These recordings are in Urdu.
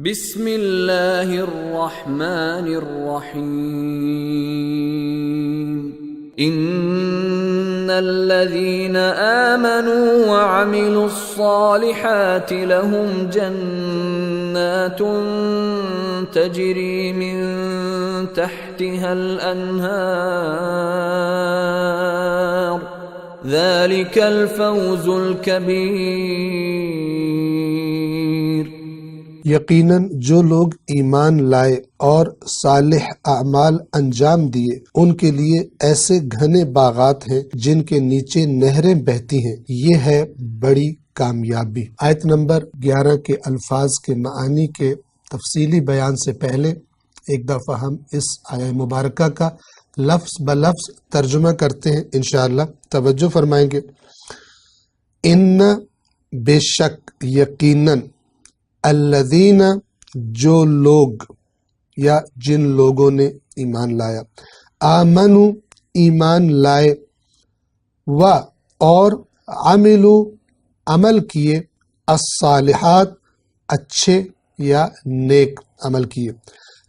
بسم اللہ الرحمن الرحیم ان الذین آمنوا وعملوا الصالحات لهم جنات تجری من تحتها الانہار ذلك الفوز الكبیر۔ یقیناً جو لوگ ایمان لائے اور صالح اعمال انجام دیے ان کے لیے ایسے گھنے باغات ہیں جن کے نیچے نہریں بہتی ہیں، یہ ہے بڑی کامیابی۔ آیت نمبر 11 کے الفاظ کے معانی کے تفصیلی بیان سے پہلے ایک دفعہ ہم اس آیہ مبارکہ کا لفظ بلفظ ترجمہ کرتے ہیں انشاءاللہ۔ توجہ فرمائیں گے۔ ان بے شک، یقیناً، الذین جو لوگ یا جن لوگوں نے ایمان لایا، آمنو ایمان لائے، و اور عملو عمل کیے، الصالحات اچھے یا نیک عمل کیے،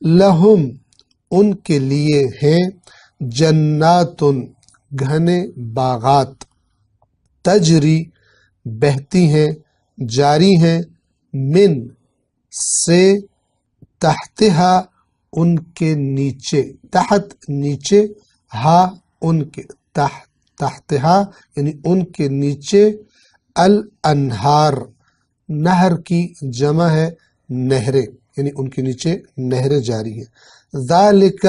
لہم ان کے لیے ہیں جناتن گھنے باغات، تجری بہتی ہیں، جاری ہیں، من سے، تحتہا ان کے نیچے، تحت نیچے، ہا ان کے تحتہا یعنی ان کے نیچے، الانہار نہر کی جمع ہے نہریں، یعنی ان کے نیچے نہریں جاری ہیں۔ ذالک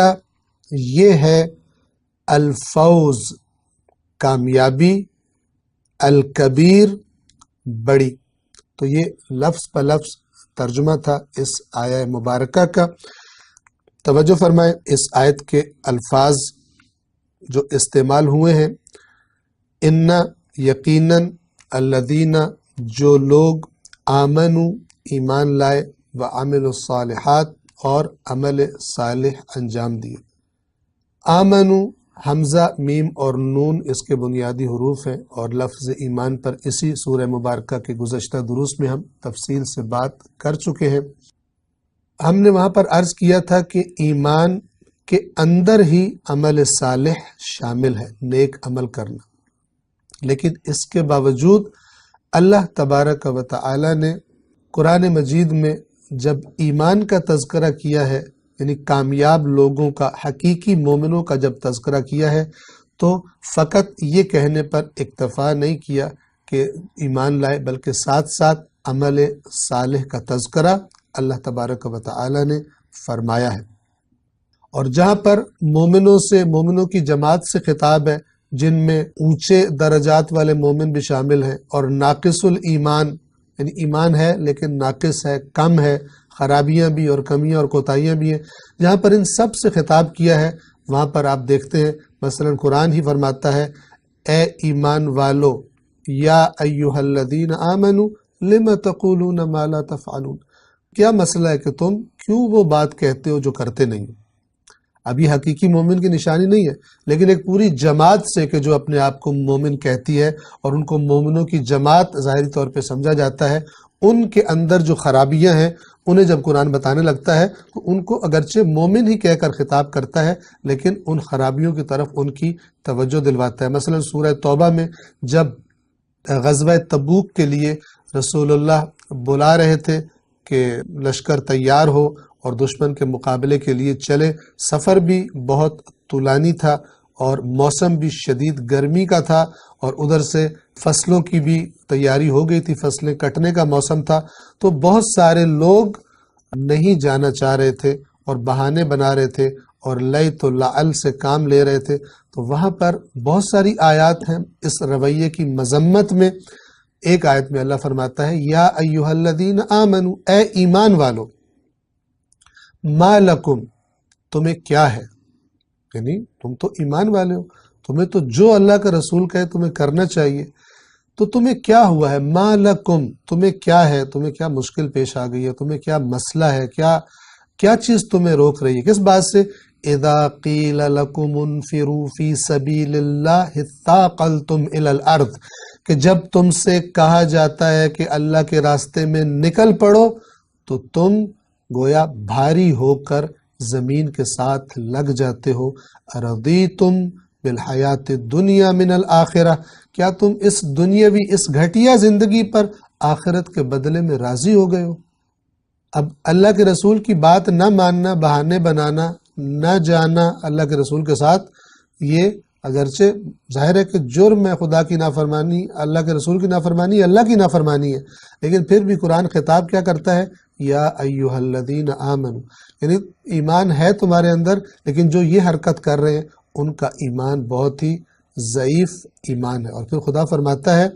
یہ ہے الفوز کامیابی، الکبیر بڑی۔ تو یہ لفظ بلفظ ترجمہ تھا اس آیہ مبارکہ کا۔ توجہ فرمائیں، اس آیت کے الفاظ جو استعمال ہوئے ہیں، ان یقیناً، الذین جو لوگ، آمنو ایمان لائے، وعملوا الصالحات اور عمل صالح انجام دیے۔ آمنو حمزہ، میم اور نون اس کے بنیادی حروف ہیں، اور لفظ ایمان پر اسی سورہ مبارکہ کے گزشتہ دروس میں ہم تفصیل سے بات کر چکے ہیں۔ ہم نے وہاں پر عرض کیا تھا کہ ایمان کے اندر ہی عمل صالح شامل ہے، نیک عمل کرنا، لیکن اس کے باوجود اللہ تبارک و تعالی نے قرآن مجید میں جب ایمان کا تذکرہ کیا ہے، یعنی کامیاب لوگوں کا، حقیقی مومنوں کا جب تذکرہ کیا ہے، تو فقط یہ کہنے پر اکتفا نہیں کیا کہ ایمان لائے، بلکہ ساتھ ساتھ عمل صالح کا تذکرہ اللہ تبارک و تعالی نے فرمایا ہے۔ اور جہاں پر مومنوں سے، مومنوں کی جماعت سے خطاب ہے، جن میں اونچے درجات والے مومن بھی شامل ہیں، اور ناقص الایمان یعنی ایمان ہے لیکن ناقص ہے، کم ہے، خرابیاں بھی اور کمیاں اور کوتاہیاں بھی ہیں، جہاں پر ان سب سے خطاب کیا ہے، وہاں پر آپ دیکھتے ہیں مثلا قرآن ہی فرماتا ہے، اے ایمان والو، یا ایہا الذین آمنوا لم تقولون ما لا تفعلون، کیا مسئلہ ہے کہ تم کیوں وہ بات کہتے ہو جو کرتے نہیں؟ اب یہ حقیقی مومن کی نشانی نہیں ہے، لیکن ایک پوری جماعت سے کہ جو اپنے آپ کو مومن کہتی ہے، اور ان کو مومنوں کی جماعت ظاہری طور پہ سمجھا جاتا ہے، ان کے اندر جو خرابیاں ہیں انہیں جب قرآن بتانے لگتا ہے تو ان کو اگرچہ مومن ہی کہہ کر خطاب کرتا ہے، لیکن ان خرابیوں کی طرف ان کی توجہ دلواتا ہے۔ مثلا سورہ توبہ میں جب غزوہ تبوک کے لیے رسول اللہ بلا رہے تھے کہ لشکر تیار ہو اور دشمن کے مقابلے کے لیے چلے، سفر بھی بہت طولانی تھا اور موسم بھی شدید گرمی کا تھا، اور ادھر سے فصلوں کی بھی تیاری ہو گئی تھی، فصلیں کٹنے کا موسم تھا، تو بہت سارے لوگ نہیں جانا چاہ رہے تھے اور بہانے بنا رہے تھے اور لیت و لعل سے کام لے رہے تھے۔ تو وہاں پر بہت ساری آیات ہیں اس رویے کی مذمت میں۔ ایک آیت میں اللہ فرماتا ہے، یا ایہا الذین آمنوا، اے ایمان والو، ما لکم، تمہیں کیا ہے، یعنی تم تو ایمان والے ہو، تمہیں تو جو اللہ کا رسول کہے تمہیں کرنا چاہیے، تو تمہیں کیا ہوا ہے؟ ما لکم، تمہیں کیا ہے، تمہیں کیا مشکل پیش آ گئی ہے، تمہیں کیا مسئلہ ہے، کیا چیز تمہیں روک رہی ہے؟ کس بات سے؟ اذا قیل لکم انفروا فی سبیل اللہ اثاقلتم الی الارض، کہ جب تم سے کہا جاتا ہے کہ اللہ کے راستے میں نکل پڑو تو تم گویا بھاری ہو کر زمین کے ساتھ لگ جاتے ہو۔ رضیتم بالحیات الدنیا من الآخرہ، کیا تم اس دنیاوی اس گھٹیا زندگی پر آخرت کے بدلے میں راضی ہو گئے ہو؟ اب اللہ کے رسول کی بات نہ ماننا، بہانے بنانا، نہ جانا اللہ کے رسول کے ساتھ، یہ اگرچہ ظاہر ہے کہ جرم ہے، خدا کی نافرمانی، اللہ کے رسول کی نافرمانی، اللہ کی نافرمانی ہے، لیکن پھر بھی قرآن خطاب کیا کرتا ہے؟ یا ایھا الذین آمنوا، یعنی ایمان ہے تمہارے اندر، لیکن جو یہ حرکت کر رہے ہیں ان کا ایمان بہت ہی ضعیف ایمان ہے۔ اور پھر خدا فرماتا ہے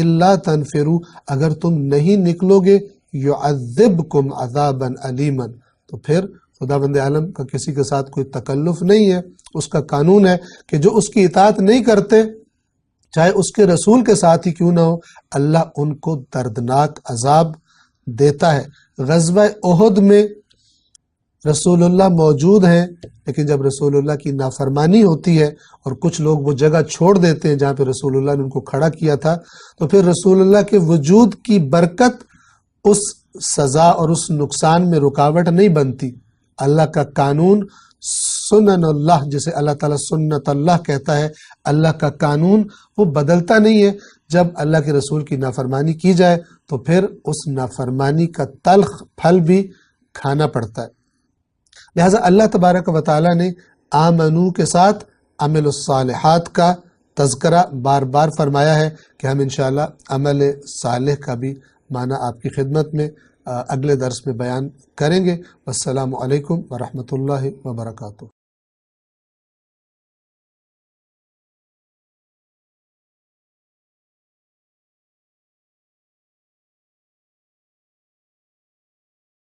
الا تنفروا، اگر تم نہیں نکلو گے یعذبکم عذابا علیما، تو پھر خدا بند عالم کا کسی کے ساتھ کوئی تکلف نہیں ہے، اس کا قانون ہے کہ جو اس کی اطاعت نہیں کرتے چاہے اس کے رسول کے ساتھ ہی کیوں نہ ہو، اللہ ان کو دردناک عذاب دیتا ہے۔ غزوہ احد میں رسول اللہ موجود ہیں، لیکن جب رسول اللہ کی نافرمانی ہوتی ہے اور کچھ لوگ وہ جگہ چھوڑ دیتے ہیں جہاں پہ رسول اللہ نے ان کو کھڑا کیا تھا، تو پھر رسول اللہ کے وجود کی برکت اس سزا اور اس نقصان میں رکاوٹ نہیں بنتی۔ اللہ کا قانون سنن اللہ، جسے اللہ تعالیٰ سنت اللہ کہتا ہے، اللہ کا قانون وہ بدلتا نہیں ہے۔ جب اللہ کے رسول کی نافرمانی کی جائے تو پھر اس نافرمانی کا تلخ پھل بھی کھانا پڑتا ہے۔ لہٰذا اللہ تبارک و تعالیٰ نے آمنو کے ساتھ عمل الصالحات کا تذکرہ بار بار فرمایا ہے کہ ہم انشاءاللہ عمل صالح کا بھی معنی آپ کی خدمت میں اگلے درس میں بیان کریں گے۔ والسلام علیکم ورحمۃ اللہ وبرکاتہ۔